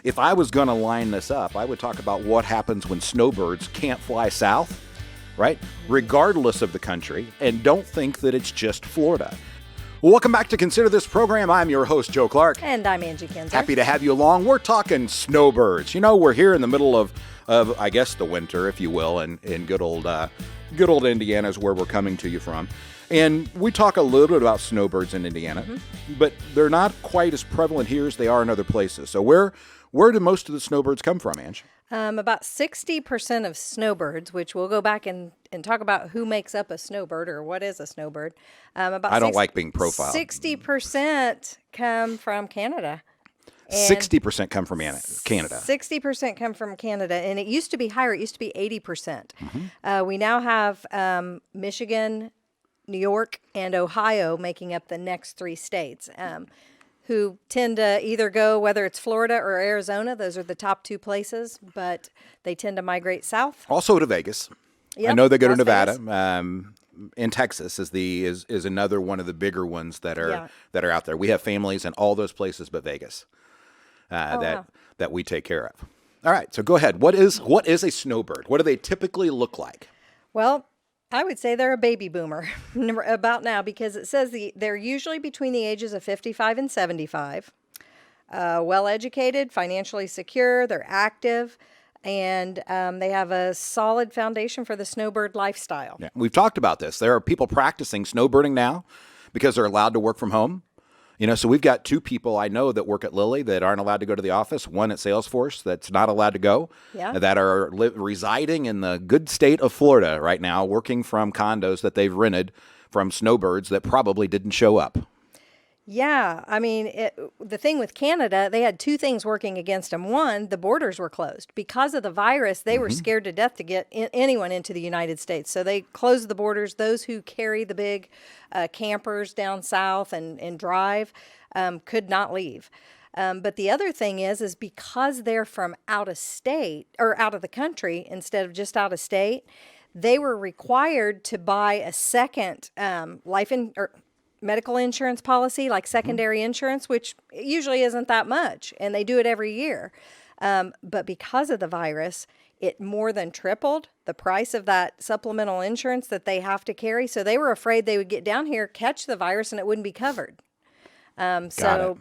if I was going to line this up, I would talk about what happens when snowbirds can't fly south, right? Regardless of the country, and don't think that it's just Florida. Well, welcome back to Consider This Program. I'm your host, Joe Clark. And I'm Angi Kinser. Happy to have you along. We're talking snowbirds. You know, we're here in the middle of I guess, the winter, if you will, in good old Indiana is where we're coming to you from. And we talk a little bit about snowbirds in Indiana, but they're not quite as prevalent here as they are in other places. So where do most of the snowbirds come from, Ange? About 60% of snowbirds, which we'll go back and talk about who makes up a snowbird or what is a snowbird. I don't like being profiled. 60% come from Canada. 60% come from Canada. 60% come from Canada, and it used to be higher. It used to be 80%. We now have Michigan, New York, and Ohio making up the next three states, who tend to either go, whether it's Florida or Arizona, those are the top two places, but they tend to migrate south. Also to Vegas. Yep, I know they go to Las Nevada. In Texas is another one of the bigger ones that are out there. We have families in all those places but Vegas. That we take care of. All right, so go ahead. What is a snowbird? What do they typically look like? Well, I would say they're a baby boomer about now, because it says they're usually between the ages of 55 and 75, well-educated, financially secure, they're active, and they have a solid foundation for the snowbird lifestyle. Yeah, we've talked about this. There are people practicing snowbirding now because they're allowed to work from home. You know, so we've got two people I know that work at Lilly that aren't allowed to go to the office, one at Salesforce that's not allowed to go, that are residing in the good state of Florida right now, working from condos that they've rented from snowbirds that probably didn't show up. Yeah, I mean, the thing with Canada, they had two things working against them. One, the borders were closed. Because of the virus, they were scared to death to get anyone into the United States. So they closed the borders. Those who carry the big campers down south and drive could not leave. But the other thing is because they're from out of state or out of the country instead of just out of state, they were required to buy a second medical insurance policy, like secondary insurance, which usually isn't that much, and they do it every year. But because of the virus, it more than tripled the price of that supplemental insurance that they have to carry. So they were afraid they would get down here, catch the virus, and it wouldn't be covered. So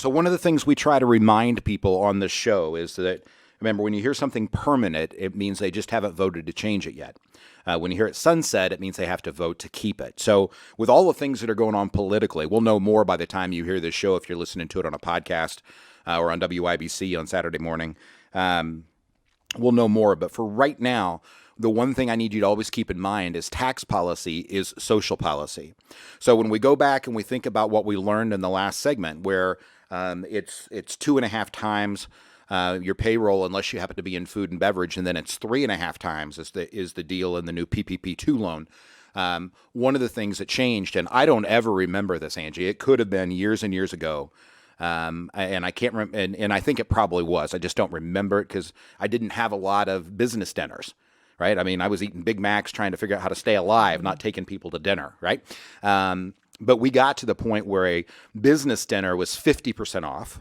one of the things we try to remind people on this show is that, remember, when you hear something permanent, it means they just haven't voted to change it yet. When you hear it sunset, it means they have to vote to keep it. So with all the things that are going on politically, we'll know more by the time you hear this show if you're listening to it on a podcast or on WIBC on Saturday morning. We'll know more. But for right now, the one thing I need you to always keep in mind is tax policy is social policy. So when we go back and we think about what we learned in the last segment, where it's 2.5 times your payroll unless you happen to be in food and beverage, and then it's 3.5 times is the deal in the new PPP2 loan. One of the things that changed, and I don't ever remember this, Angie, it could have been years and years ago, and I can't remember, and I think it probably was. I just don't remember it because I didn't have a lot of business dinners, right? I mean, I was eating Big Macs trying to figure out how to stay alive, not taking people to dinner, right? But we got to the point where a business dinner was 50% off.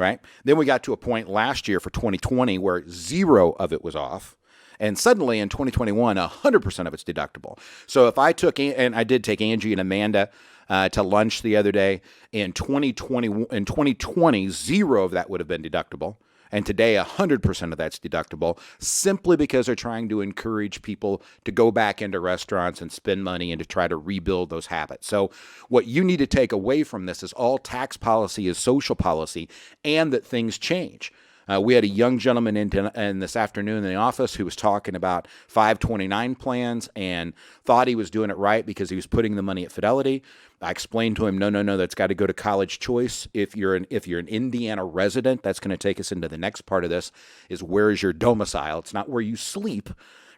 Right? Then we got to a point last year for 2020 where 0 of it was off. And suddenly in 2021, 100% of it's deductible. So if I took, and I did take Angie and Amanda to lunch the other day, in 2020, 0 of that would have been deductible. And today, 100% of that's deductible, simply because they're trying to encourage people to go back into restaurants and spend money and to try to rebuild those habits. So what you need to take away from this is all tax policy is social policy, and that things change. We had a young gentleman in this afternoon in the office who was talking about 529 plans and thought he was doing it right because he was putting the money at Fidelity. I explained to him, no, that's got to go to College Choice. If you're an Indiana resident, that's going to take us into the next part of this, is where is your domicile? It's not where you sleep,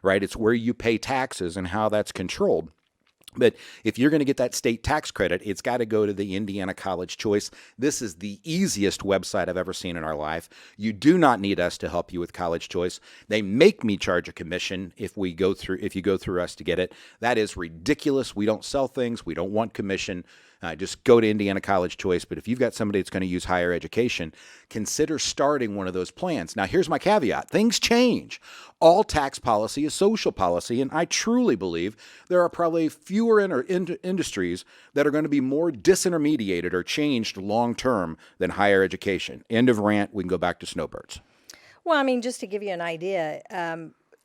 right? It's where you pay taxes and how that's controlled. But if you're going to get that state tax credit, it's got to go to the Indiana College Choice. This is the easiest website I've ever seen in our life. You do not need us to help you with College Choice. They make me charge a commission if you go through us to get it. That is ridiculous. We don't sell things. We don't want commission. just go to Indiana College Choice. But if you've got somebody that's going to use higher education, consider starting one of those plans. Now, here's my caveat. Things change. All tax policy is social policy, and I truly believe there are probably fewer industries that are going to be more disintermediated or changed long-term than higher education. End of rant. We can go back to Snowbirds. Well, I mean, just to give you an idea,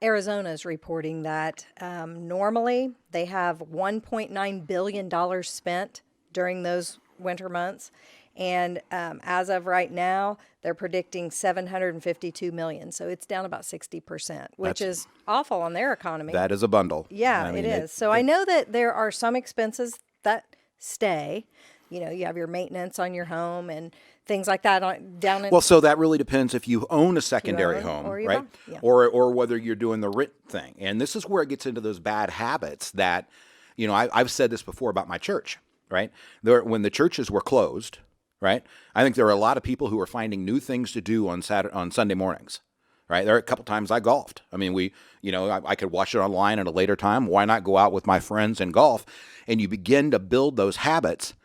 Arizona is reporting that normally they have $1.9 billion spent during those winter months. And as of right now, they're predicting $752 million. So it's down about 60%, which is awful on their economy. That is a bundle. Yeah, it is. So I know that there are some expenses that stay. You know, you have your maintenance on your home and things like that down in. Well, so that really depends if you own a secondary home, or you right? buy. Yeah. Or whether you're doing the rent thing. And this is where it gets into those bad habits that, you know, I've said this before about my church, right? When the churches were closed, right? I think there are a lot of people who are finding new things to do on Sunday mornings, right? There are a couple times I golfed. I mean, I could watch it online at a later time. Why not go out with my friends and golf? And you begin to build those habits,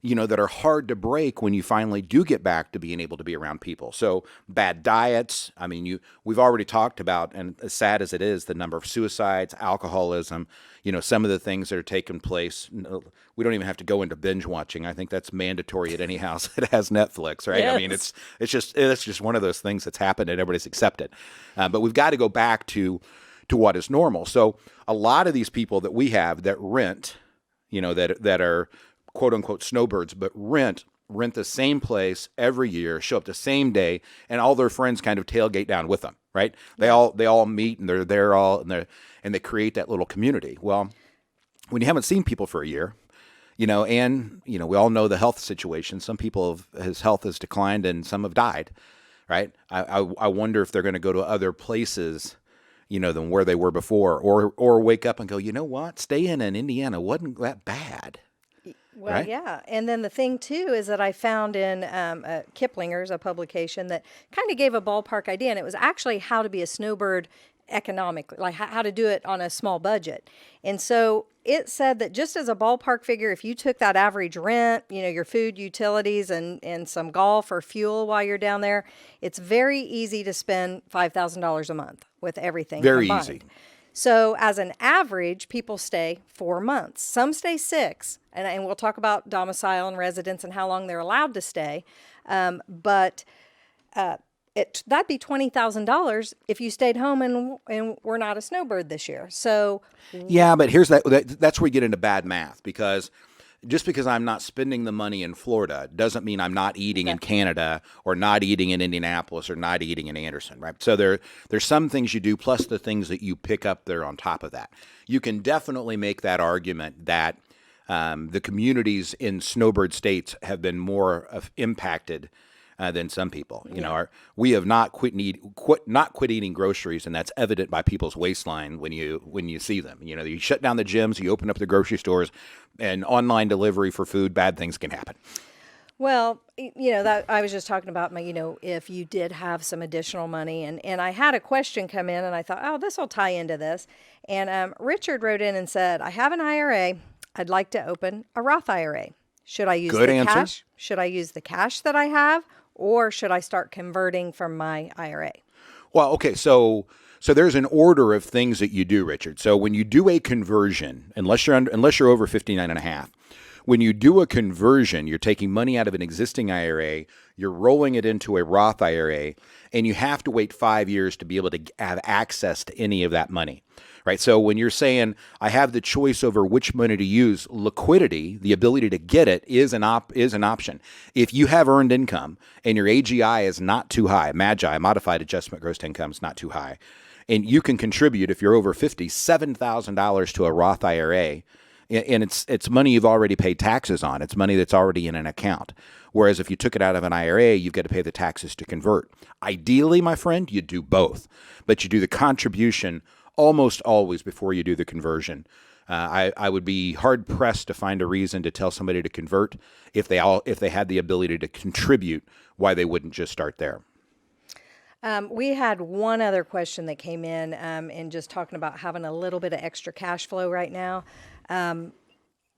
you know, that are hard to break when you finally do get back to being able to be around people. So bad diets. I mean, we've already talked about, and as sad as it is, the number of suicides, alcoholism, you know, some of the things that are taking place. We don't even have to go into binge watching. I think that's mandatory at any house that has Netflix, right? Yes. I mean, it's just one of those things that's happened and everybody's accepted. But we've got to go back to what is normal. So a lot of these people that we have that rent, you know, that are quote unquote snowbirds, but rent the same place every year, show up the same day, and all their friends kind of tailgate down with them, right? They all meet and they're there and they create that little community. Well, when you haven't seen people for a year, you know, and you know, we all know the health situation. Some people his health has declined and some have died, right? I wonder if they're going to go to other places, you know, than where they were before, or wake up and go, you know what, staying in Indiana wasn't that bad. Well, right? yeah. And then the thing, too, is that I found in Kiplinger's, a publication that kind of gave a ballpark idea, and it was actually how to be a snowbird economically, like how to do it on a small budget. And so it said that just as a ballpark figure, if you took that average rent, you know, your food, utilities, and some golf or fuel while you're down there, it's very easy to spend $5,000 a month with everything Very combined. easy. So as an average, people stay 4 months. Some stay 6, and we'll talk about domicile and residence and how long they're allowed to stay. But that'd be $20,000 if you stayed home and were not a snowbird this year. So yeah, but here's that's where you get into bad math, because just because I'm not spending the money in Florida doesn't mean I'm not eating in Canada or not eating in Indianapolis or not eating in Anderson, right? So there's some things you do plus the things that you pick up there on top of that. You can definitely make that argument that the communities in snowbird states have been more impacted than some people. You know, we have not quit eating groceries, and that's evident by people's waistline when you see them. You know, you shut down the gyms, you open up the grocery stores, and online delivery for food, bad things can happen. Well, you know, that I was just talking about if you did have some additional money, and I had a question come in, and I thought, oh, this will tie into this. And Richard wrote in and said, I have an IRA. I'd like to open a Roth IRA. Should I use Good the answer. cash? Should I use the cash that I have, or should I start converting from my IRA? Well, okay, so there's an order of things that you do, Richard. So when you do a conversion, unless you're over 59 and a half, when you do a conversion, you're taking money out of an existing IRA, you're rolling it into a Roth IRA, and you have to wait 5 years to be able to have access to any of that money, right? So when you're saying, I have the choice over which money to use, liquidity, the ability to get it, is an option. If you have earned income and your AGI is not too high, MAGI, modified adjustment gross income, is not too high, and you can contribute, if you're over 50, $7,000 to a Roth IRA, and it's money you've already paid taxes on. It's money that's already in an account. Whereas if you took it out of an IRA, you've got to pay the taxes to convert. Ideally, my friend, you do both, but you do the contribution almost always before you do the conversion. I would be hard pressed to find a reason to tell somebody to convert if they had the ability to contribute, why they wouldn't just start there. We had one other question that came in just talking about having a little bit of extra cash flow right now.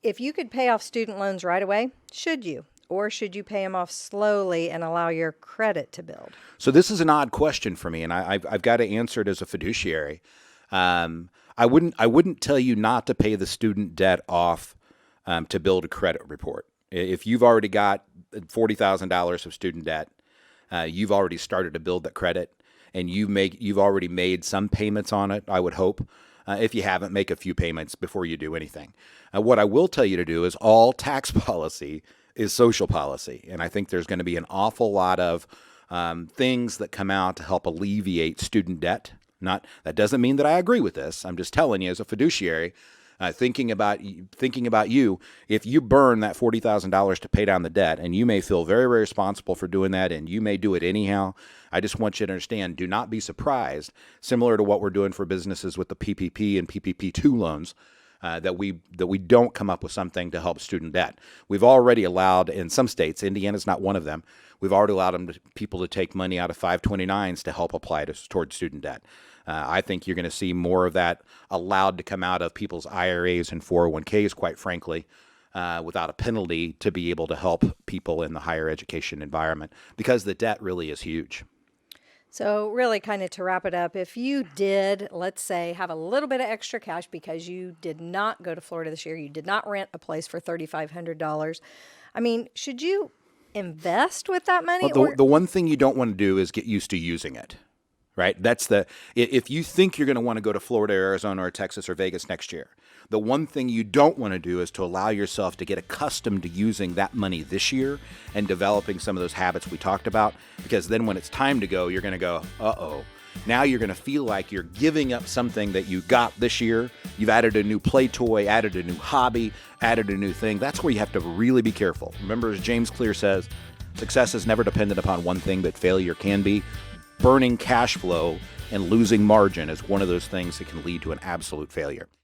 if you could pay off student loans right away, should you? Or should you pay them off slowly and allow your credit to build? So this is an odd question for me, and I've got to answer it as a fiduciary. I wouldn't tell you not to pay the student debt off to build a credit report. If you've already got $40,000 of student debt, you've already started to build that credit, and you've already made some payments on it, I would hope. If you haven't, make a few payments before you do anything. What I will tell you to do is all tax policy is social policy, and I think there's going to be an awful lot of things that come out to help alleviate student debt. That doesn't mean that I agree with this. I'm just telling you as a fiduciary, thinking about you, if you burn that $40,000 to pay down the debt, and you may feel very, very responsible for doing that, and you may do it anyhow. I just want you to understand, do not be surprised, similar to what we're doing for businesses with the PPP and PPP2 loans, that we don't come up with something to help student debt. We've already allowed, in some states, Indiana's not one of them, we've already allowed people to take money out of 529s to help apply towards student debt. I think you're going to see more of that allowed to come out of people's IRAs and 401ks, quite frankly, without a penalty, to be able to help people in the higher education environment, because the debt really is huge. So really, kind of to wrap it up, if you did, let's say, have a little bit of extra cash because you did not go to Florida this year, you did not rent a place for $3,500, I mean, should you invest with that money? Well, the one thing you don't want to do is get used to using it, right? If you think you're going to want to go to Florida, Arizona, or Texas, or Vegas next year, the one thing you don't want to do is to allow yourself to get accustomed to using that money this year and developing some of those habits we talked about, because then when it's time to go, you're going to go, uh-oh. Now you're going to feel like you're giving up something that you got this year. You've added a new play toy, added a new hobby, added a new thing. That's where you have to really be careful. Remember, as James Clear says, success is never dependent upon one thing, but failure can be. Burning cash flow and losing margin is one of those things that can lead to an absolute failure.